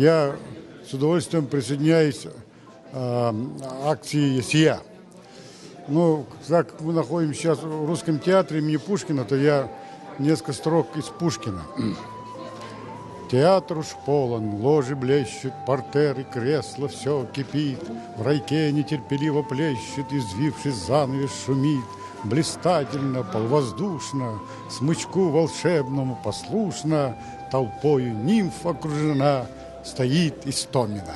я с удовольствием присоединяюсь к акции «Сия». Ну, так как мы находимся сейчас в Русском театре имени Пушкина, то я несколько строк из Пушкина. Театр уж полон, ложи блещут, портеры, кресла, все кипит. В райке нетерпеливо плещет, извившись занавес шумит. Блистательно, полвоздушно, смычку волшебному послушно, толпою нимф окружена, стоит Истомина.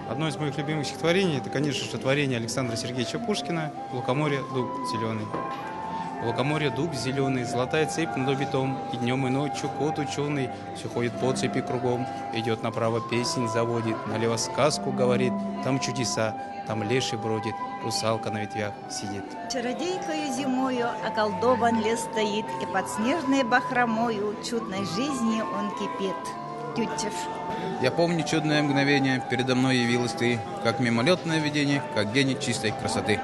Одно из моих любимых стихотворений – это, конечно же, творение Александра Сергеевича Пушкина «В лукоморье дуб зеленый». В лукоморье дуб зеленый, золотая цепь над убитом, и днем и ночью кот ученый все ходит по цепи кругом, идет направо песнь заводит, налево сказку говорит, там чудеса, там леший бродит, русалка на ветвях сидит. Чародейкою зимою околдован лес стоит, и под снежной бахромою чудной жизни он кипит. Тютчев. Я помню чудное мгновение, передо мной явилась ты, как мимолетное видение, как гений чистой красоты.